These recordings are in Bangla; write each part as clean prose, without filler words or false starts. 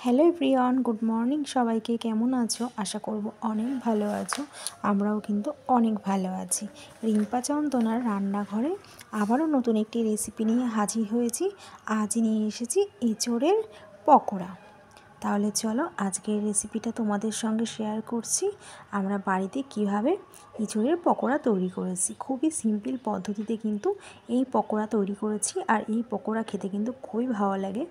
হ্যালো এভরিওয়ান, গুড মর্নিং সবাইকে। কেমন আছো? আশা করব অনেক ভালো আছো। আমরাও কিন্তু অনেক ভালো আছি। রিম্পা চন্দনার রান্নাঘরে আবারও নতুন একটি রেসিপি নিয়ে হাজির হয়েছি। আজ নিয়ে এসেছি এঁচোড়ের পকোড়া। তাহলে চলো আজকের রেসিপিটা তোমাদের সঙ্গে শেয়ার করছি। আমরা বাড়িতে কিভাবে এঁচোড়ের পকোড়া তৈরি করেছি। খুবই সিম্পল পদ্ধতিতে কিন্তু এই পকোড়া তৈরি করেছি, আর এই পকোড়া খেতে কিন্তু খুবই ভালো লাগে।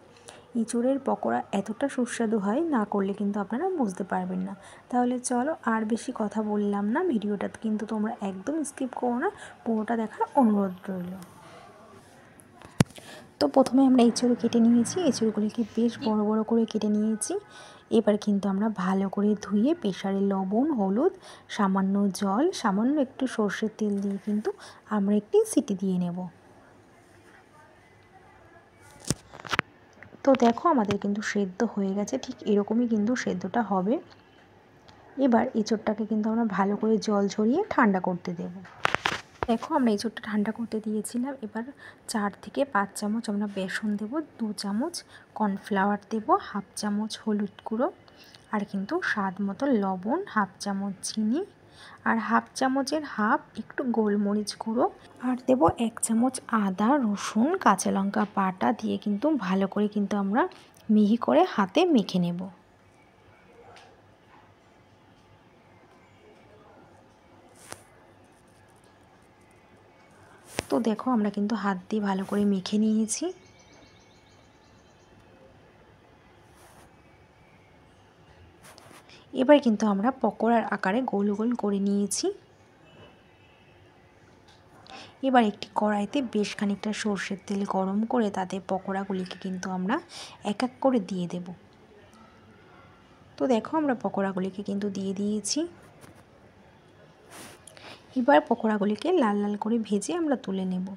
এঁচোড়ের পকোড়া এতটা সুস্বাদু হয়, না করলে কিন্তু আপনারা বুঝতে পারবেন না। তাহলে চলো আর বেশি কথা বললাম না, ভিডিওটা কিন্তু তোমরা একদম স্কিপ করো না, পুরোটা দেখার অনুরোধ রইল। তো প্রথমে আমরা এঁচোড় কেটে নিয়েছি, এঁচোড়গুলিকে বেশ বড় বড় করে কেটে নিয়েছি। এবার কিন্তু আমরা ভালো করে ধুয়ে প্রেসারে লবণ, হলুদ, সামান্য জল, সামান্য একটু সর্ষের তেল দিয়ে কিন্তু আমরা একটি সিটি দিয়ে নেব। তো দেখো আমাদের কিন্তু সেদ্ধ হয়ে গেছে, ঠিক এরকমই কিন্তু সেদ্ধটা হবে। এবার এঁচোড়টাকে কিন্তু আমরা ভালো করে জল ঝরিয়ে ঠান্ডা করতে দেব। দেখো আমরা এঁচোড়টা ঠান্ডা করতে দিয়েছিলাম। এবার 4 থেকে 5 চামচ আমরা বেসন দেব, 2 চামচ কর্নফ্লাওয়ার দেব, হাফ চামচ হলুদ গুঁড়ো, আর কিন্তু স্বাদ মতো লবণ, হাফ চামচ চিনি, আর হাফ চামচের হাফ একটু গোলমরিচ গুঁড়ো, আর দেব 1 চামচ আদা, রসুন, কাঁচা লঙ্কা বাটা দিয়ে কিন্তু ভালো করে কিন্তু আমরা মিহি করে হাতে মেখে নেব। তো দেখো আমরা কিন্তু হাত দিয়ে ভালো করে মেখে নিয়েছি। এবার কিন্তু আমরা পকোড়ার আকারে গোল গোল করে নিয়েছি। এবার একটি কড়াইতে বেশ খানিকটা সর্ষের তেল গরম করে তাতে পকোড়াগুলিকে কিন্তু আমরা এক এক করে দিয়ে দেব। তো দেখো আমরা পকোড়াগুলিকে কিন্তু দিয়ে দিয়েছি। এবার পকোড়াগুলিকে লাল লাল করে ভেজে আমরা তুলে নেব।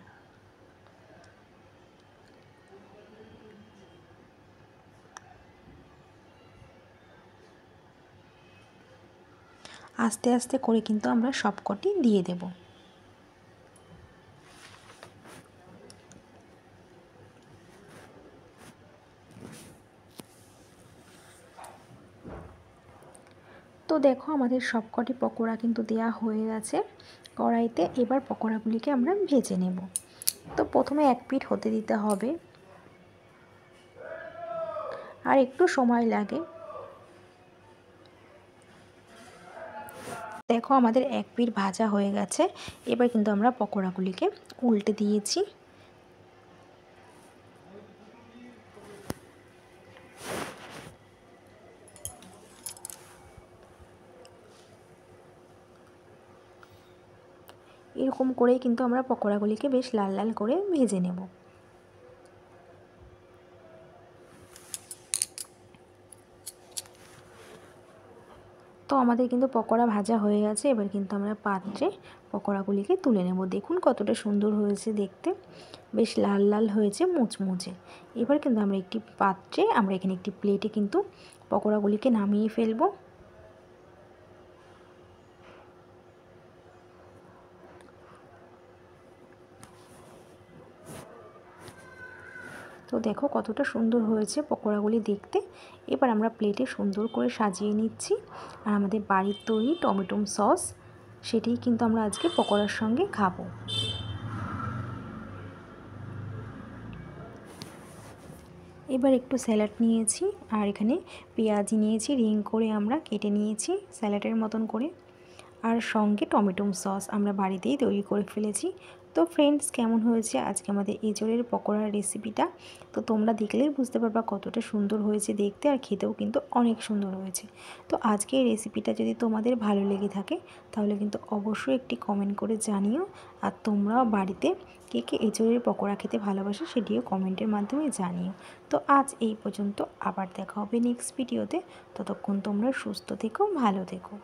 আস্তে আস্তে করে কিন্তু আমরা সবকটি দিয়ে দেব। তো দেখো আমাদের সবকটি পকোড়া কিন্তু দেয়া হয়ে গেছে কড়াইতে। এবার পকোড়াগুলিকে আমরা ভেজে নেব। তো প্রথমে এক পিঠ হতে দিতে হবে, আর একটু সময় লাগে। দেখো আমাদের এক পিঠ ভাজা হয়ে গেছে। এবার কিন্তু আমরা পকোড়াগুলিকে উল্টে দিয়েছি। এরকম করেই কিন্তু আমরা পকোড়াগুলিকে বেশ লাল লাল করে ভেজে নেব। তো আমাদের কিন্তু পকোড়া ভাজা হয়ে গেছে। এবার কিন্তু আমরা পাত্রে পকোড়াগুলিকে তুলে নেব। দেখুন কতটা সুন্দর হয়েছে দেখতে, বেশ লাল লাল হয়েছে, মুচমুচে। এবার কিন্তু আমরা একটি পাত্রে, আমরা এখানে একটি প্লেটে কিন্তু পকোড়াগুলিকে নামিয়ে ফেলবো। তো দেখো কতটা সুন্দর হয়েছে পকোড়াগুলি দেখতে। এবার আমরা প্লেটে সুন্দর করে সাজিয়ে নিচ্ছি। আর আমাদের বাড়ির তৈরি টমেটো সস, সেটাই কিন্তু আমরা আজকে পকোড়ার সঙ্গে খাবো। এবার একটু স্যালাড নিয়েছি, আর এখানে পেঁয়াজ নিয়েছি, রিং করে আমরা কেটে নিয়েছি স্যালাডের মতন করে, আর সঙ্গে টমেটো সস আমরা বাড়িতেই তৈরি করে ফেলেছি। তো ফ্রেন্ডস, কেমন হয়েছে আজকে আমাদের এঁচোড়ের পকোড়ার রেসিপিটা? তো তোমরা দেখলেই বুঝতে পারবা কতটা সুন্দর হয়েছে দেখতে, আর খেতেও কিন্তু অনেক সুন্দর হয়েছে। তো আজকে এই রেসিপিটা যদি তোমাদের ভালো লেগে থাকে তাহলে কিন্তু অবশ্যই একটি কমেন্ট করে জানিও। আর তোমরাও বাড়িতে কে কে এঁচোড়ের পকোড়া খেতে ভালোবাসো সেটিও কমেন্টের মাধ্যমে জানিও। তো আজ এই পর্যন্ত, আবার দেখা হবে নেক্সট ভিডিওতে। ততক্ষণ তোমরা সুস্থ থেকো, ভালো থেকো।